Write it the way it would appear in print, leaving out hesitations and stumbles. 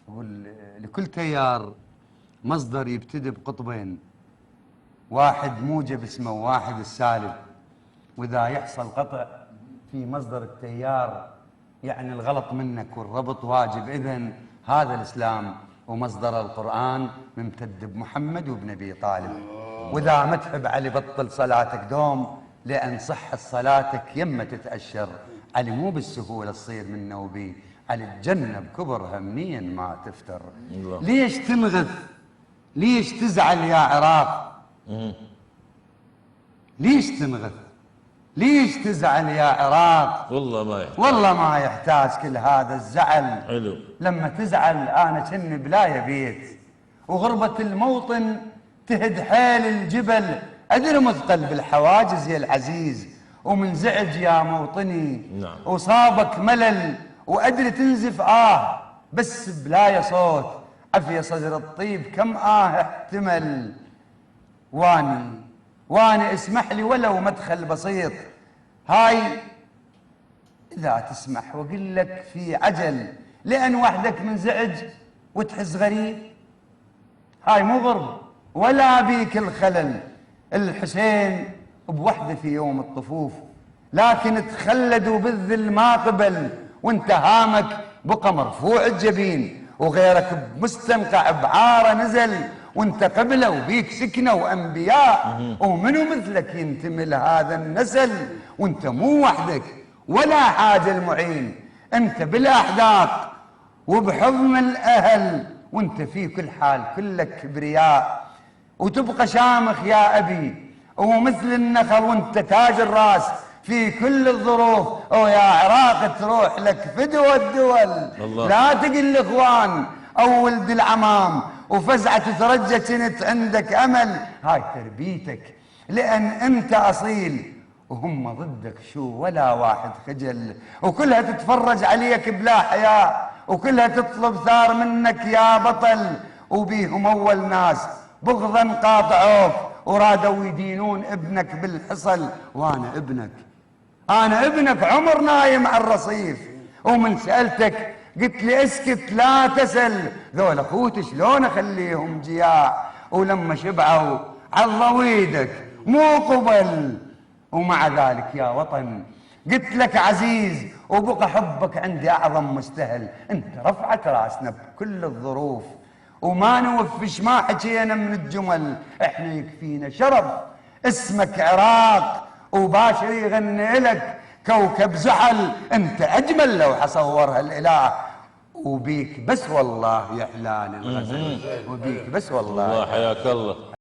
أقول لكل تيار مصدر يبتدي بقطبين، واحد موجب اسمه واحد السالب، وإذا يحصل قطع في مصدر التيار يعني الغلط منك والربط واجب. إذن هذا الإسلام ومصدر القرآن ممتد بمحمد وابن أبي طالب. وإذا ما تحب علي بطل صلاتك دوم، لأن صحة صلاتك يما تتأشر. علي مو بالسهولة تصير منه وبي، علي الجنة بكبرها منيا ما تفتر. ليش تنغث؟ ليش تزعل يا عراق؟ ليش تنغث؟ ليش تزعل يا عراق؟ والله ما يحتاج، والله ما يحتاج كل هذا الزعل. حلو. لما تزعل أنا كني بلاية بيت، وغربة الموطن تهد حيل الجبل، أدري مثقل بالحواجز يا العزيز، ومنزعج يا موطني. نعم. وصابك ملل وأدري تنزف بس بلاية صوت، عفية صدر الطيب كم احتمل. واني اسمح لي ولو مدخل بسيط، هاي إذا تسمح وأقول لك في عجل، لأن وحدك منزعج وتحس غريب. هاي مو غرب ولا بيك الخلل. الحسين بوحده في يوم الطفوف، لكن تخلدوا بالذل ما قبل، وانت هامك بقى مرفوع الجبين، وغيرك بمستنقع بعاره نزل، وانت قبله وبيك سكنه وانبياء، ومنو مثلك ينتمي لهذا النسل. وانت مو وحدك ولا حاجه المعين، انت بالاحداق وبحضن الاهل، وانت في كل حال كلك كبرياء، وتبقى شامخ يا ابي ومثل النخل، وانت تاج الراس في كل الظروف. ويا عراق تروح لك فدوى الدول. الله. لا تقل الاخوان او ولد العمام وفزعه ترجى كنت عندك امل. هاي تربيتك، لان انت اصيل وهم ضدك شو ولا واحد خجل، وكلها تتفرج عليك بلا حياء، وكلها تطلب ثار منك يا بطل. وبيهم اول ناس بغضا قاطعوك، ورادوا يدينون ابنك بالحصل. وانا ابنك عمر نايم على الرصيف، ومن سألتك قلت لي اسكت لا تسل. ذول اخوتي شلون اخليهم جياع، ولما شبعوا عضوا ايدك مو قبل. ومع ذلك يا وطن قلت لك عزيز، وبقى حبك عندي اعظم مستهل. انت رفعت راسنا بكل الظروف، وما نوفش ما حكينا من الجمل. احنا يكفينا شرف اسمك عراق، وباشر يغني لك كوكب زحل. انت اجمل لوحه صورها الاله، وبيك بس والله يحلال الغزل. وبيك بس والله. الله حياك الله.